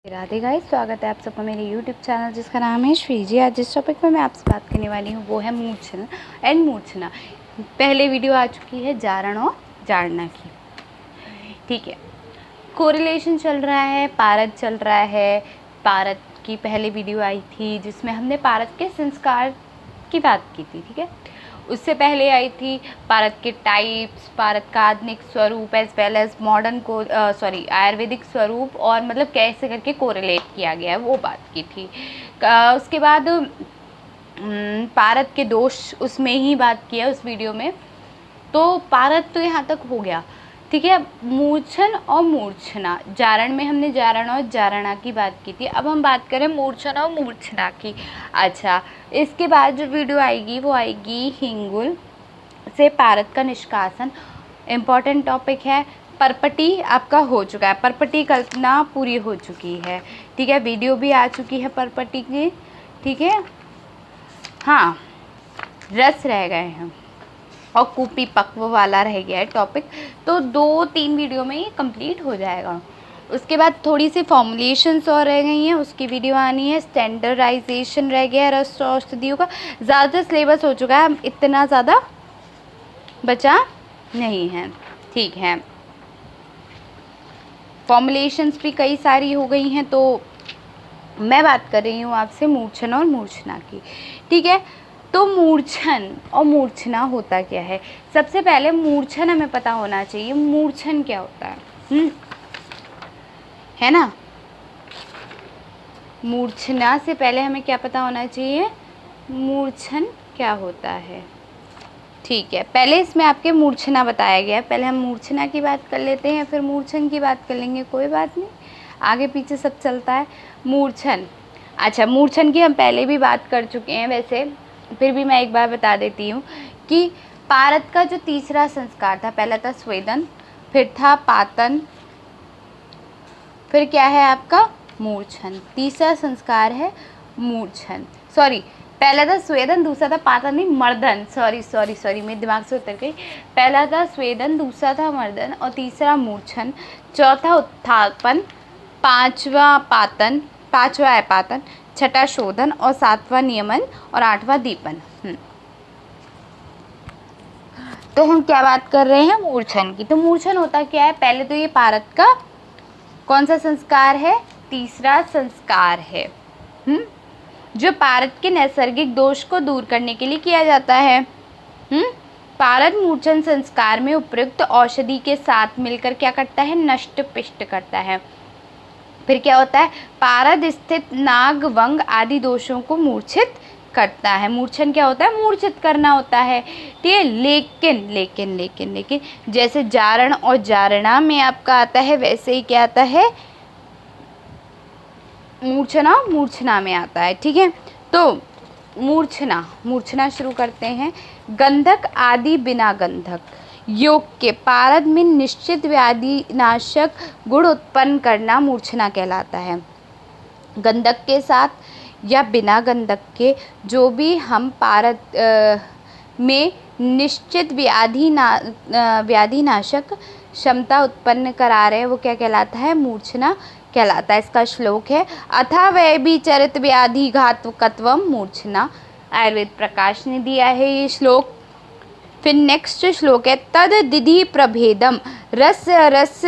Radhe guys, स्वागत है आप सबका मेरे YouTube चैनल जिसका नाम है श्रीजी। आज जिस टॉपिक में मैं आपसे बात करने वाली हूँ वो है मूर्छना एंड मूर्छना। पहले वीडियो आ चुकी है जारण और जाड़ना की, ठीक है। कोरिलेशन चल रहा है, पारद चल रहा है। पारद की पहले वीडियो आई थी जिसमें हमने पारद के संस्कार की बात की थी, ठीक है। उससे पहले आई थी पारद के टाइप्स, पारद का आधुनिक स्वरूप एज वेल एज मॉडर्न को आयुर्वेदिक स्वरूप, और मतलब कैसे करके कोरिलेट किया गया है वो बात की थी। उसके बाद पारद के दोष उसमें ही बात किया उस वीडियो में। तो पारद तो यहाँ तक हो गया, ठीक है। मूर्छन और मूर्छना, जारण में हमने जारण और जारणा की बात की थी। अब हम बात करें मूर्छन और मूर्छना की। अच्छा, इसके बाद जो वीडियो आएगी वो आएगी हिंगुल से पारद का निष्कासन। इम्पॉर्टेंट टॉपिक है। परपटी आपका हो चुका है, परपटी कल्पना पूरी हो चुकी है, ठीक है। वीडियो भी आ चुकी है परपटी की, ठीक है। हाँ, रस रह गए हैं और कूपी पक्व वाला रह गया है टॉपिक, तो 2-3 वीडियो में ये कंप्लीट हो जाएगा। उसके बाद थोड़ी सी फॉर्मुलेशंस और रह गई हैं, उसकी वीडियो आनी है। स्टैंडर्डाइजेशन रह गया है रस औषधियों का। ज़्यादा सिलेबस हो चुका है, इतना ज़्यादा बचा नहीं है, ठीक है। फॉर्मुलेशंस भी कई सारी हो गई हैं, तो मैं बात कर रही हूँ आपसे मूर्छन और मूर्छना की, ठीक है। तो मूर्छन और मूर्छना होता क्या है? सबसे पहले मूर्छन हमें पता होना चाहिए, मूर्छन क्या होता है, है ना। मूर्छना से पहले हमें क्या पता होना चाहिए, मूर्छन क्या होता है, ठीक है। पहले इसमें आपके मूर्छना बताया गया है, पहले हम मूर्छना की बात कर लेते हैं, फिर मूर्छन की बात कर लेंगे, कोई बात नहीं, आगे पीछे सब चलता है। मूर्छन, अच्छा, मूर्छन की हम पहले भी बात कर चुके हैं, वैसे फिर भी मैं एक बार बता देती हूँ कि पारद का जो तीसरा संस्कार था, पहला था स्वेदन, फिर था पातन, फिर क्या है आपका मूर्छन। तीसरा संस्कार है मूर्छन, सॉरी, पहला था स्वेदन, दूसरा था पातन, नहीं मर्दन, सॉरी मेरे दिमाग से उतर गई। पहला था स्वेदन, दूसरा था मर्दन और तीसरा मूर्छन, चौथा उत्थापन, पांचवा है पातन, छठा शोधन और सातवां नियमन और आठवां दीपन। तो हम क्या बात कर रहे हैं, मूर्छन की। तो मूर्छन होता क्या है? पहले तो ये पारद का कौन सा संस्कार है? तीसरा संस्कार है, जो पारद के नैसर्गिक दोष को दूर करने के लिए किया जाता है। पारद मूर्छन संस्कार में उपयुक्त औषधि के साथ मिलकर क्या करता है? नष्ट पिष्ट करता है। फिर क्या होता है? पारद स्थित नाग वंग आदि दोषों को मूर्छित करता है। मूर्छन क्या होता है? मूर्छित करना होता है, ठीक है। लेकिन जैसे जारण और जारणा में आपका आता है, वैसे ही क्या आता है? मूर्छना में आता है, ठीक है। तो मूर्छना शुरू करते हैं। गंधक आदि बिना गंधक योग के पारद में निश्चित व्याधि नाशक गुण उत्पन्न करना मूर्छना कहलाता है। गंधक के साथ या बिना गंधक के जो भी हम पारद में निश्चित व्याधि नाशक क्षमता उत्पन्न करा रहे हैं, वो क्या कहलाता है? मूर्छना कहलाता है। इसका श्लोक है, अथा वै भी चरित व्याधि घातकत्वम मूर्छना। आयुर्वेद प्रकाश ने दिया है ये श्लोक। फिर नेक्स्ट श्लोक है, तद दिधि प्रभेदम रस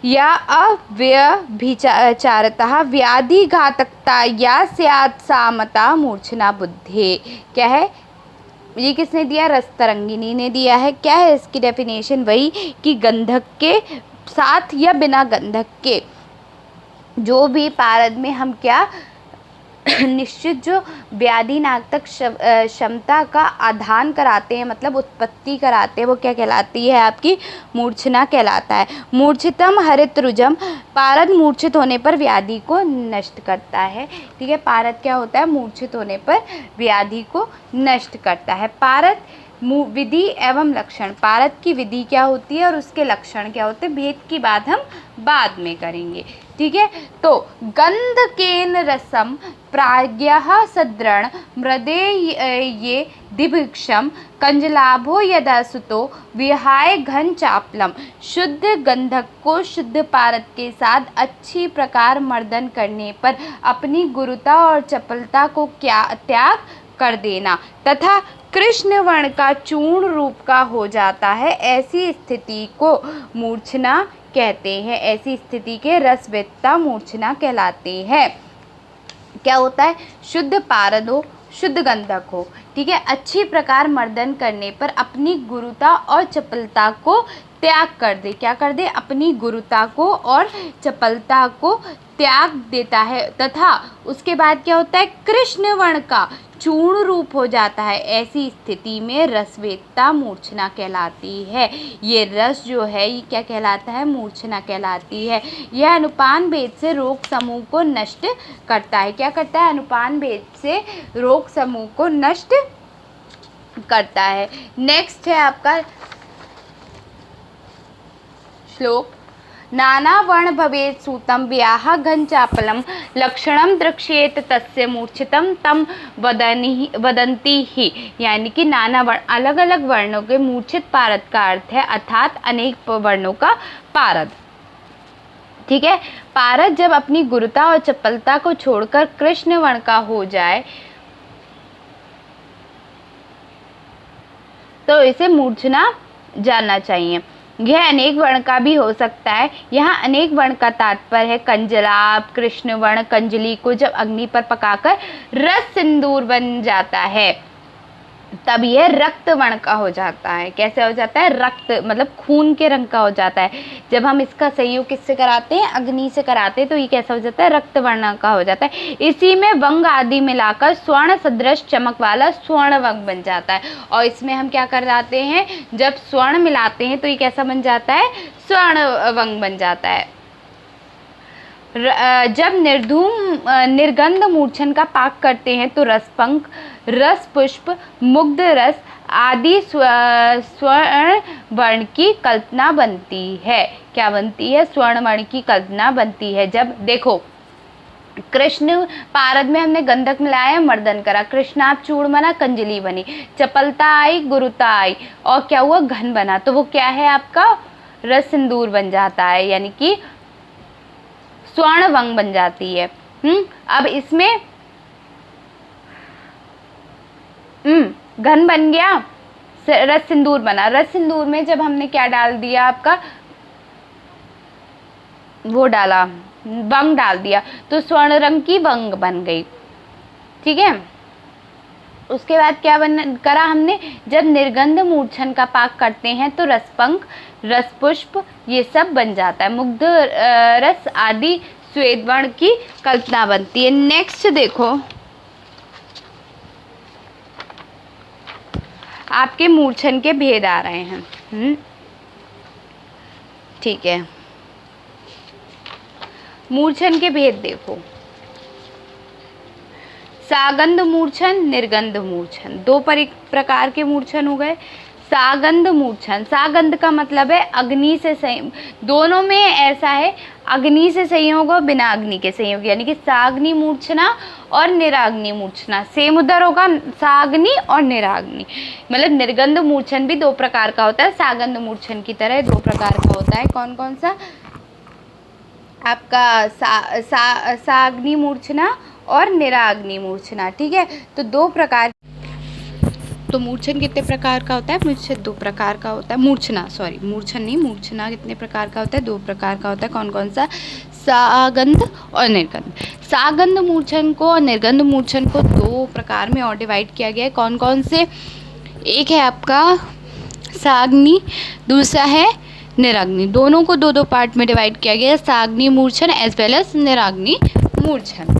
या अव्यभिचारतः व्याधि घातकता या स्यात् सामता मूर्छना बुद्धे। क्या है ये? किसने दिया? रसतरंगिनी ने दिया है। क्या है इसकी डेफिनेशन? वही कि गंधक के साथ या बिना गंधक के जो भी पारद में हम क्या निश्चित जो व्याधि नाशक क्षमता का आधान कराते हैं, मतलब उत्पत्ति कराते हैं, वो क्या कहलाती है? आपकी मूर्छना कहलाता है। मूर्छितम हरित रुजम, पारद मूर्छित होने पर व्याधि को नष्ट करता है, ठीक है। पारद क्या होता है? मूर्छित होने पर व्याधि को नष्ट करता है। पारद विधि एवं लक्षण, पारद की विधि क्या होती है और उसके लक्षण क्या होते हैं, भेद की बात हम बाद में करेंगे, ठीक है। तो गंध केन रसम प्राज्ञः सद्रण मृदे ये दिभिक्षम कंजलाभो यदा सुतो विहाय घन चापलम। शुद्ध गंधक को शुद्ध पारद के साथ अच्छी प्रकार मर्दन करने पर अपनी गुरुता और चपलता को क्या त्याग कर देना तथा कृष्ण वर्ण का चूर्ण रूप का हो जाता है। ऐसी स्थिति को मूर्छना कहते हैं। ऐसी स्थिति के रसवेत्ता मूर्छना कहलाते हैं। क्या होता है? शुद्ध पारद हो, शुद्ध गंधक हो, ठीक है, अच्छी प्रकार मर्दन करने पर अपनी गुरुता और चपलता को त्याग कर दे। क्या कर दे? अपनी गुरुता को और चपलता को त्याग देता है तथा उसके बाद क्या होता है? कृष्ण वर्ण का चूर्ण रूप हो जाता है। ऐसी स्थिति में रसवेत्ता मूर्छना कहलाती है। ये रस जो है ये क्या कहलाता है? मूर्छना कहलाती है। यह अनुपान भेद से रोग समूह को नष्ट करता है। क्या करता है? अनुपान भेद से रोग समूह को नष्ट करता है। नेक्स्ट है आपका श्लोक। नाना वर्ण भवेत् सूतम व्याह घन चापलम लक्षणम द्रक्ष्येत तस्य मूर्छितम तम वदन्ति ही। यानी कि नाना वर्ण, अलग अलग वर्णों के मूर्छित पारद का अर्थ है अर्थात अनेक वर्णों का पारद। ठीक है। पारद जब अपनी गुरुता और चपलता को छोड़कर कृष्ण वर्ण का हो जाए तो इसे मूर्छना जानना चाहिए। यह अनेक वर्ण का भी हो सकता है। यहाँ अनेक वर्ण का तात्पर्य है कंजलाभ, कृष्ण वर्ण, कंजली को जब अग्नि पर पकाकर रस सिंदूर बन जाता है तब यह रक्त वर्ण का हो जाता है। कैसे हो जाता है? रक्त मतलब खून के रंग का हो जाता है। जब हम इसका संयोग किससे कराते हैं? अग्नि से कराते हैं तो ये कैसा हो जाता है? रक्त वर्ण का हो जाता है। इसी में वंग आदि मिलाकर स्वर्ण सदृश चमक वाला स्वर्ण वंग बन जाता है। और इसमें हम क्या कराते हैं? जब स्वर्ण मिलाते हैं तो ये कैसा बन जाता है? स्वर्ण वंग बन जाता है। जब निर्गंध मूर्छन का पाक करते हैं तो रसपंख, रस पुष्प, मुग्ध रस आदि स्वर्ण वर्ण की कल्पना बनती है। क्या बनती है? स्वर्ण वर्ण की कल्पना बनती है। जब देखो कृष्ण पारद में हमने गंधक मिलाया, मर्दन करा, कृष्णाप चूर्ण बना, कंजली बनी, चपलता आई, गुरुता आई और क्या हुआ? घन बना। तो वो क्या है? आपका रस सिंदूर बन जाता है, यानी कि स्वर्ण वंग बन जाती है। अब इसमें घन बन गया, रस सिंदूर बना। रस सिंदूर में जब हमने क्या डाल दिया? आपका वो डाला, वंग डाल दिया तो स्वर्ण रंग की वंग बन गई। ठीक है। उसके बाद क्या करा हमने? जब निर्गंध मूर्छन का पाक करते हैं तो रसपंख, रसपुष्प ये सब बन जाता है। मुग्ध रस आदि श्वेत वर्ण की कल्पना बनती है। नेक्स्ट देखो, आपके मूर्छन के भेद आ रहे हैं। ठीक है, मूर्छन के भेद देखो। सागंध मूर्छन, निर्गंध मूर्छन, दो प्रकार के मूर्छन हो गए। सागंध मूर्छन, सागंध का मतलब है अग्नि से संयोग, दोनों में ऐसा है अग्नि से संयोग और बिना अग्नि के संयोग, यानी कि साग्नि मूर्छना और निराग्नि मूर्छना सेम उधर होगा। साग्नि और निराग्नि मतलब निर्गंध मूर्छन भी दो प्रकार का होता है, सागंध मूर्छन की तरह दो प्रकार का होता है। कौन कौन सा? आपका साग्नि मूर्छना और निराग्नि मूर्छना। ठीक है, तो दो प्रकार। तो मूर्छन कितने प्रकार का होता है? मूर्छन दो प्रकार का होता है। मूर्छना कितने प्रकार का होता है? दो प्रकार का होता है। कौन कौन सा? सागंध और निर्गंध। सागंध मूर्छन को और निर्गंध मूर्छन को दो प्रकार में और डिवाइड किया गया है। कौन कौन से? एक है आपका साग्नि, दूसरा है निराग्नि। दोनों को दो दो पार्ट में डिवाइड किया गया है, साग्नि मूर्छन एज वेल एज निराग्नि मूर्छन।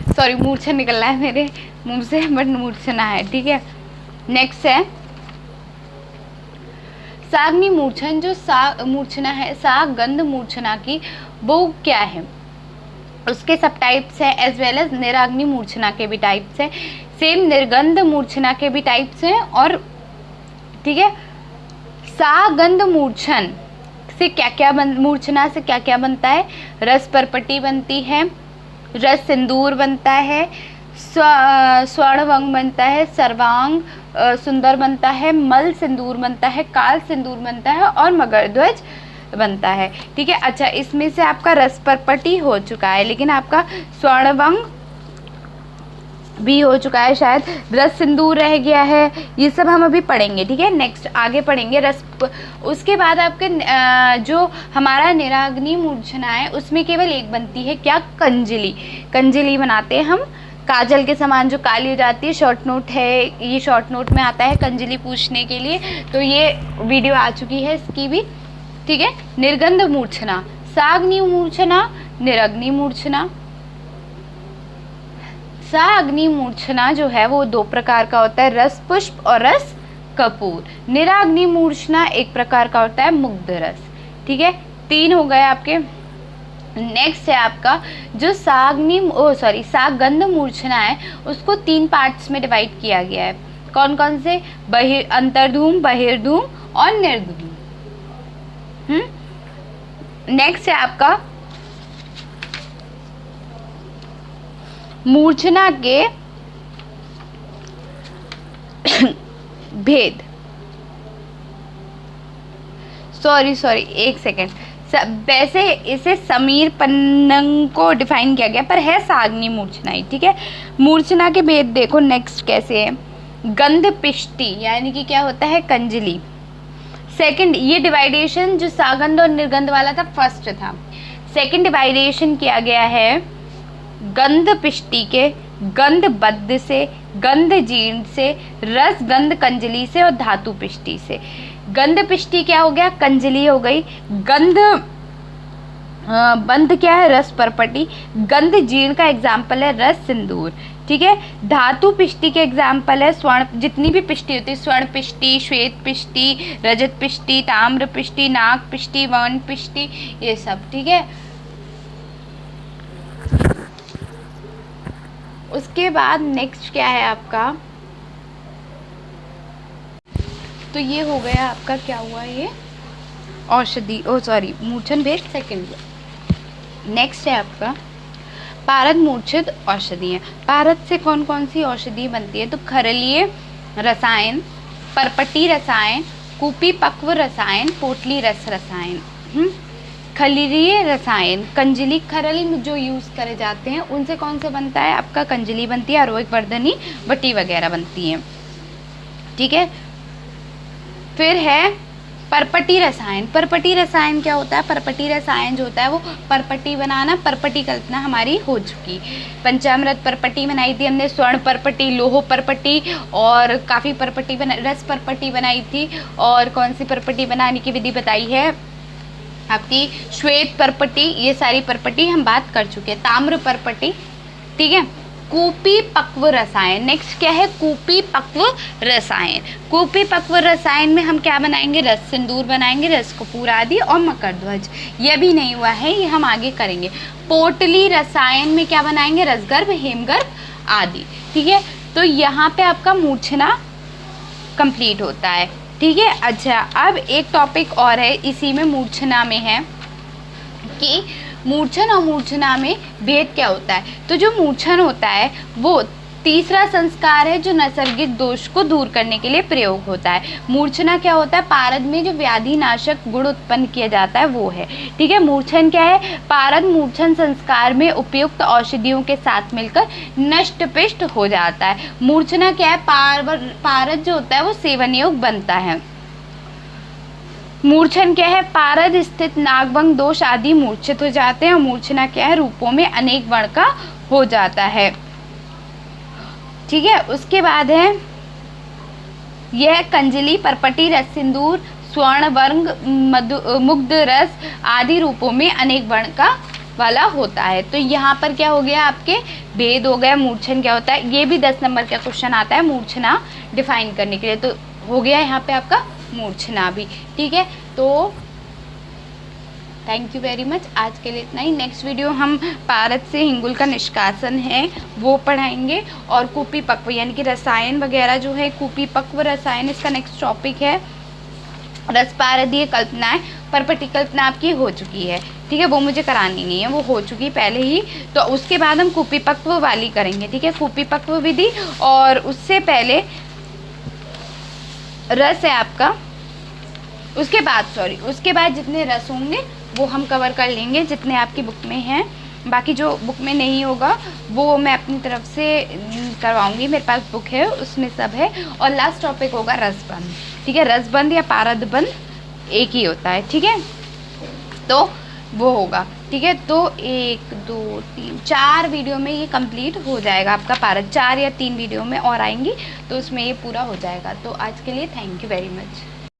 सॉरी मूर्छन निकल रहा है मेरे मुंह से, बट मूर्छना है। ठीक है, नेक्स्ट है साग्नि मूर्छन। जो मूर्छना है सागंध मूर्छना की, वो क्या है? उसके सब टाइप्स हैं एज वेल एज निराग्नि मूर्छना के भी टाइप्स हैं, सेम निर्गंध मूर्छना के भी टाइप्स हैं। और ठीक है, सागंध मूर्छन, से क्या क्या मूर्छना से क्या क्या बनता है? रस परपटी बनती है, रस सिंदूर बनता है, स्वर्णवंग बनता है, सर्वांग सुंदर बनता है, मल सिंदूर बनता है, काल सिंदूर बनता है और मगरध्वज बनता है। ठीक है, अच्छा इसमें से आपका रस परपटी हो चुका है, लेकिन आपका स्वर्णवंग भी हो चुका है, शायद रस सिंदूर रह गया है। ये सब हम अभी पढ़ेंगे। ठीक है, नेक्स्ट आगे पढ़ेंगे उसके बाद आपके जो हमारा निराग्नि मूर्छना है उसमें केवल एक बनती है, क्या? कंजली। कंजली बनाते हैं हम, काजल के समान जो काली हो जाती है। शॉर्ट नोट है, ये शॉर्ट नोट में आता है कंजली पूछने के लिए, तो ये वीडियो आ चुकी है इसकी भी। ठीक है, निर्गंध मूर्छना, साग्नि मूर्छना, निरग्नि मूर्छना। साग्नि मूर्छना जो है वो 2 प्रकार का होता है, रस पुष्प और रस कपूर। निराग्नि मूर्छना एक प्रकार का होता है, मुग्ध रस। ठीक है, 3 हो गए आपके। नेक्स्ट है आपका जो सागंध मूर्छना है, उसको 3 पार्ट्स में डिवाइड किया गया है। कौन कौन से? अंतर्धूम, बहिर्धूम और निर्धूम। नेक्स्ट है आपका मूर्छना के भेद। सॉरी एक सेकेंड, वैसे इसे समीर पन्नग को डिफाइन किया गया, पर है साग्नि मूर्छना ही। ठीक है, मूर्छना के भेद देखो नेक्स्ट कैसे है। गंध पिष्टि यानी कि क्या होता है? कंजली। सेकंड, ये डिवाइडेशन जो सागंध और निर्गंध वाला था फर्स्ट था। सेकंड डिवाइडेशन किया गया है गंध पिष्टि के, गंध बद्ध से, गंध जीर्ण से, रस गंध कंजली से और धातु पिष्टि से। गंध पिष्टि क्या हो गया? कंजली हो गई। गंध बंध क्या है? रस परपटी। गंध जीर्ण का एग्जाम्पल है रस सिंदूर। ठीक है, धातु पिष्टि के एग्जाम्पल है स्वर्ण, जितनी भी पिष्टि होती है, स्वर्ण पिष्टि, श्वेत पिष्टि, रजत पिष्टि, ताम्र पिष्टि, नाग पिष्टि, वर्ण पिष्टि, ये सब। ठीक है, उसके बाद नेक्स्ट क्या है आपका? तो ये हो गया आपका, क्या हुआ ये? औषधि, मूर्छन भेद सेकंड। नेक्स्ट है आपका पारद मूर्छित औषधियाँ। पारद से कौन कौन सी औषधि बनती है? तो खरलीय रसायन, परपटी रसायन, कूपी पक्व रसायन, पोटली रस रसायन। खलीय रसायन, कंजली, खरल में जो यूज़ करे जाते हैं उनसे कौन से बनता है? आपका कंजली बनती है, आरोग्य वर्धनी, वटी वगैरह बनती हैं। ठीक है, फिर है परपटी रसायन। परपटी रसायन क्या होता है? परपटी रसायन जो होता है वो परपटी बनाना, परपटी कल्पना हमारी हो चुकी। पंचामृत परपटी बनाई थी हमने, स्वर्ण परपटी, लोह परपटी और काफ़ी परपटी रस परपटी बनाई थी। और कौन सी परपटी बनाने की विधि बताई है? आपकी श्वेत परपटी। ये सारी परपटी हम बात कर चुके हैं। ताम्र परपटी। ठीक है, कूपी पक्व रसायन। नेक्स्ट क्या है? कूपी पक्व रसायन। कूपी पक्व रसायन में हम क्या बनाएंगे? रस सिंदूर बनाएंगे, रस कपूर आदि और मकरध्वज। ये भी नहीं हुआ है, ये हम आगे करेंगे। पोटली रसायन में क्या बनाएंगे? रसगर्भ, हेमगर्भ आदि। ठीक है, तो यहाँ पे आपका मूर्छना कंप्लीट होता है। ठीक है, अच्छा अब एक टॉपिक और है इसी में, मूर्छना में है कि मूर्छन और मूर्छना में भेद क्या होता है। तो जो मूर्छन होता है वो तीसरा संस्कार है जो नैसर्गिक दोष को दूर करने के लिए प्रयोग होता है। मूर्छना क्या होता है? पारद में जो व्याधि नाशक गुण उत्पन्न किया जाता है वो है। ठीक है, मूर्छन क्या है? पारद मूर्छन संस्कार में उपयुक्त औषधियों के साथ मिलकर नष्ट पिष्ट हो जाता है। मूर्छना क्या है? पारद जो होता है वो सेवन योग्य बनता है। मूर्छन क्या है? पारद स्थित नागभंग दोष आदि मूर्छित हो जाते हैं। और मूर्छना क्या है? रूपों में अनेक वर्ण का हो जाता है। ठीक है, उसके बाद है यह कंजली, परपटी, रस सिंदूर, स्वर्ण वर्ग, मुग्ध रस आदि रूपों में अनेक वर्ण का वाला होता है। तो यहाँ पर क्या हो गया? आपके भेद हो गया। मूर्छन क्या होता है? ये भी 10 नंबर का क्वेश्चन आता है मूर्छना डिफाइन करने के लिए। तो हो गया यहाँ पे आपका मूर्छना भी। ठीक है, तो थैंक यू वेरी मच। आज के लिए इतना ही। नेक्स्ट वीडियो हम पारद से हिंगुल का निष्कासन है वो पढ़ाएंगे, और कूपी पक्व यानी कि रसायन वगैरह जो है, कूपी पक्व रसायन इसका नेक्स्ट टॉपिक है। रस पारदीय कल्पनाएं परपटी कल्पना आपकी हो चुकी है, ठीक है, वो मुझे करानी नहीं है, वो हो चुकी पहले ही। तो उसके बाद हम कुपीपक्व वाली करेंगे, ठीक है, कुपीपक्व विधि। और उससे पहले रस है आपका, उसके बाद जितने रस होंगे वो हम कवर कर लेंगे, जितने आपकी बुक में हैं। बाकी जो बुक में नहीं होगा वो मैं अपनी तरफ से करवाऊंगी, मेरे पास बुक है उसमें सब है। और लास्ट टॉपिक होगा रसबंध, ठीक है, रसबंध या पारदबंध एक ही होता है, ठीक है, तो वो होगा, ठीक है। तो 1 2 3 4 वीडियो में ये कंप्लीट हो जाएगा आपका पारद, 4 या 3 वीडियो में और आएंगी तो उसमें ये पूरा हो जाएगा। तो आज के लिए थैंक यू वेरी मच।